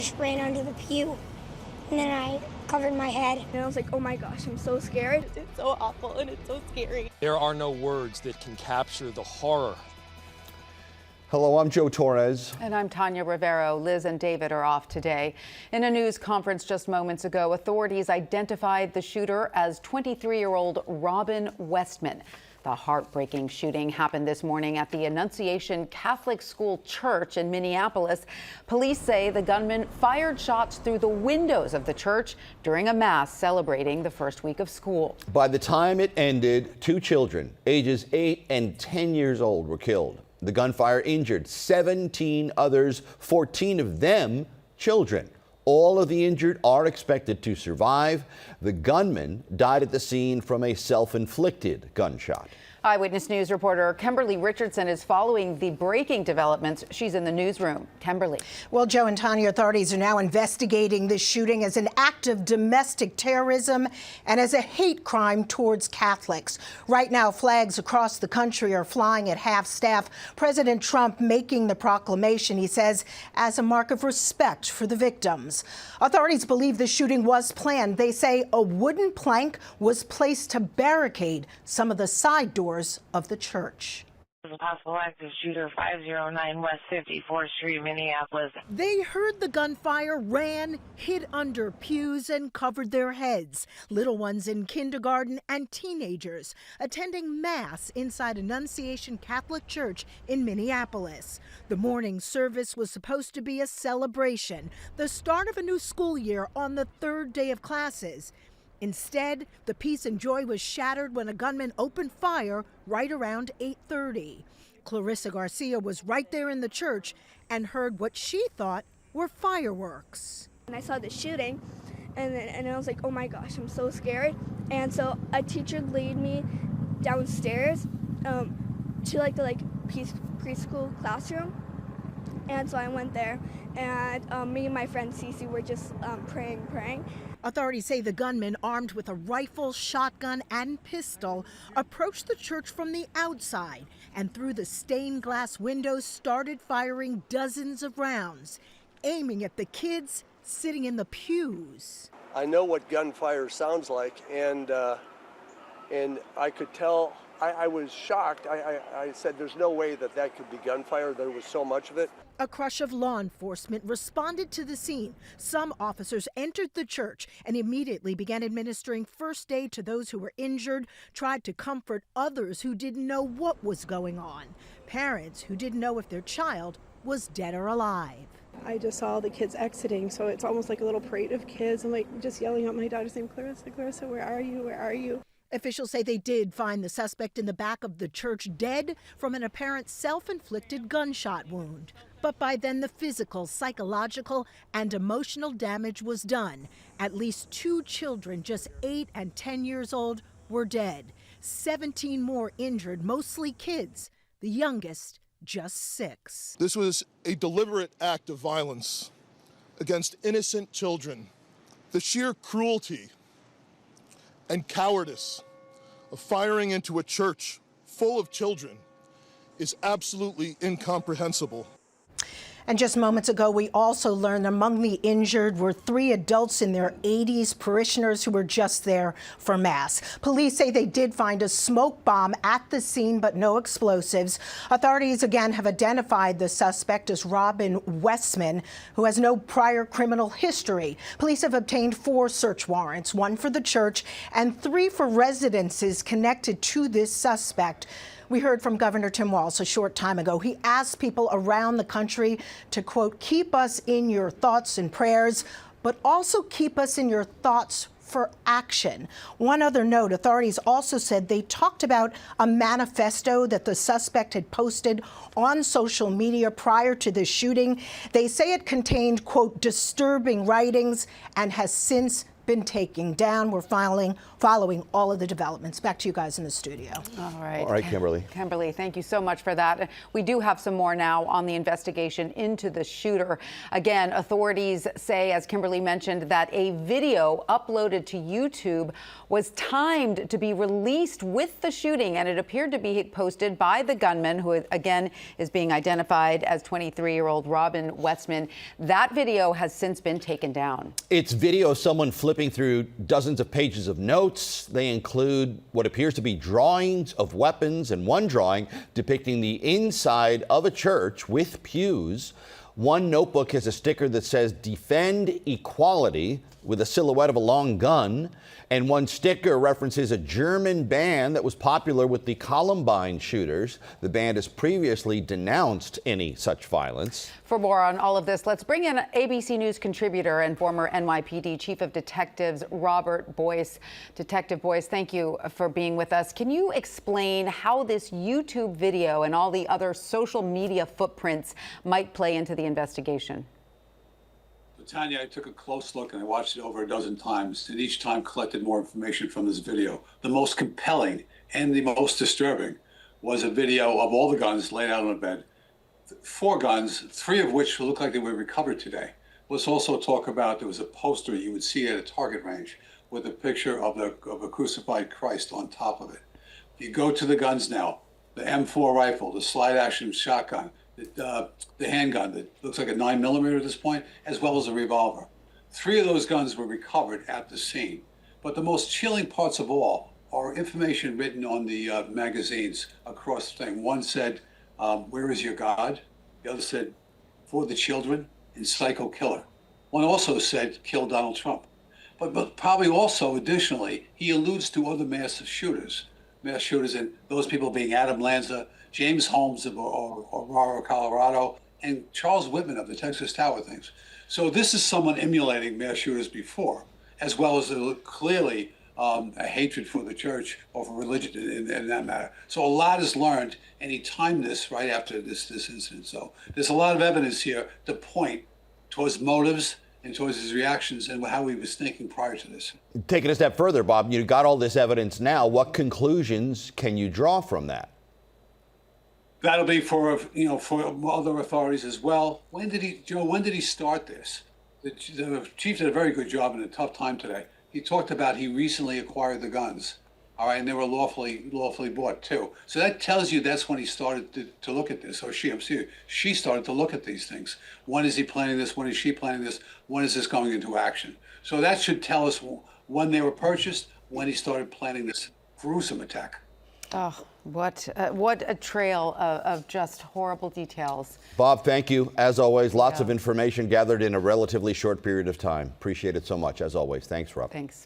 Just ran under the pew, and then I covered my head. And I was like, oh my gosh, I'm so scared. It's so awful and it's so scary. There are no words that can capture the horror. Hello, I'm Joe Torres. And I'm Tanya Rivero. Liz and David are off today. In a news conference just moments ago, authorities identified the shooter as 23-year-old Robin Westman. The heartbreaking shooting happened this morning at the Annunciation Catholic School Church in Minneapolis. Police say the gunman fired shots through the windows of the church during a mass celebrating the first week of school. By the time it ended, 2 children, ages 8 and 10 years old, were killed. The gunfire injured 17 others, 14 of them children. All of the injured are expected to survive. The gunman died at the scene from a self-inflicted gunshot. Eyewitness News reporter Kemberly Richardson is following the breaking developments. She's in the newsroom. Kemberly. Well, Joe and Tanya, authorities are now investigating this shooting as an act of domestic terrorism and as a hate crime towards Catholics. Right now, flags across the country are flying at half-staff. President Trump making the proclamation, he says, as a mark of respect for the victims. Authorities believe the shooting was planned. They say a wooden plank was placed to barricade some of the side doors of the church. Possible active shooter 509 West 54th Street, Minneapolis. They heard the gunfire, ran, hid under pews, and covered their heads. Little ones in kindergarten and teenagers attending Mass inside Annunciation Catholic Church in Minneapolis. The morning service was supposed to be a celebration, the start of a new school year on the 3rd day of classes. Instead, the peace and joy was shattered when a gunman opened fire right around 8:30. Clarissa Garcia was right there in the church and heard what she thought were fireworks. And I saw the shooting and I was like, oh my gosh, I'm so scared. And so a teacher led me downstairs to the preschool classroom. And so I went there, and me and my friend Cece were just praying. Authorities say the gunman, armed with a rifle, shotgun, and pistol, approached the church from the outside and through the stained glass windows started firing dozens of rounds, aiming at the kids sitting in the pews. I know what gunfire sounds like, and I could tell. I was shocked. I said there's no way that could be gunfire. There was so much of it. A crush of law enforcement responded to the scene. Some officers entered the church and immediately began administering first aid to those who were injured, tried to comfort others who didn't know what was going on, parents who didn't know if their child was dead or alive. I just saw the kids exiting, so it's almost like a little parade of kids. I'm just yelling out my daughter's name, Clarissa, where are you, where are you? Officials say they did find the suspect in the back of the church dead from an apparent self-inflicted gunshot wound. But by then, the physical, psychological, and emotional damage was done. At least 2 children, just 8 and 10 years old, were dead. 17 more injured, mostly kids. The youngest, just 6. This was a deliberate act of violence against innocent children. The sheer cruelty and cowardice of firing into a church full of children is absolutely incomprehensible. And just moments ago, we also learned among the injured were 3 adults in their 80s, parishioners who were just there for Mass. Police say they did find a smoke bomb at the scene, but no explosives. Authorities again have identified the suspect as Robin Westman, who has no prior criminal history. Police have obtained 4 search warrants, 1 for the church and 3 for residences connected to this suspect. We heard from Governor Tim Walz a short time ago. He asked people around the country to, quote, keep us in your thoughts and prayers, but also keep us in your thoughts for action. One other note, authorities also said they talked about a manifesto that the suspect had posted on social media prior to the shooting. They say it contained, quote, disturbing writings and has since been taken down. We're following all of the developments. Back to you guys in the studio. All right. All right, Kimberly. Kimberly, thank you so much for that. We do have some more now on the investigation into the shooter. Again, authorities say, as Kimberly mentioned, that a video uploaded to YouTube was timed to be released with the shooting, and it appeared to be posted by the gunman, who again is being identified as 23-year-old Robin Westman. That video has since been taken down. It's video of someone flipping through dozens of pages of notes. They include what appears to be drawings of weapons, and one drawing depicting the inside of a church with pews. One notebook has a sticker that says "Defend Equality" with a silhouette of a long gun. And one sticker references a German band that was popular with the Columbine shooters. The band has previously denounced any such violence. For more on all of this, let's bring in ABC News contributor and former NYPD Chief of Detectives, Robert Boyce. Detective Boyce, thank you for being with us. Can you explain how this YouTube video and all the other social media footprints might play into the investigation? Tanya, I took a close look and I watched it over a dozen times, and each time collected more information from this video. The most compelling and the most disturbing was a video of all the guns laid out on a bed. 4 guns, 3 of which look like they were recovered today. Let's also talk about, there was a poster you would see at a target range with a picture of a crucified Christ on top of it. You go to the guns now, the M4 rifle, the slide action shotgun, the handgun that looks like a 9mm at this point, as well as a revolver. 3 of those guns were recovered at the scene. But the most chilling parts of all are information written on the magazines across the thing. One said, "Where is your God?" The other said, "For the children," and "Psycho Killer." One also said, "Kill Donald Trump." But probably also, additionally, he alludes to other mass shooters, and those people being Adam Lanza, James Holmes of Aurora, Colorado, and Charles Whitman of the Texas Tower things. So this is someone emulating mass shooters before, as well as clearly a hatred for the church or for religion in that matter. So a lot is learned, and he timed this right after this incident. So there's a lot of evidence here to point towards motives and towards his reactions and how he was thinking prior to this. Taking a step further, Bob, you got all this evidence now. What conclusions can you draw from that? That'll be for other authorities as well. When did he start this? The chief did a very good job in a tough time today. He talked about he recently acquired the guns, all right, and they were lawfully bought too. So that tells you that's when he started to look at this, or she started to look at these things. When is he planning this? When is she planning this? When is this going into action? So that should tell us when they were purchased, when he started planning this gruesome attack. Oh, what a trail of just horrible details. Bob, thank you. As always, lots of information gathered in a relatively short period of time. Appreciate it so much, as always. Thanks, Rob. Thanks.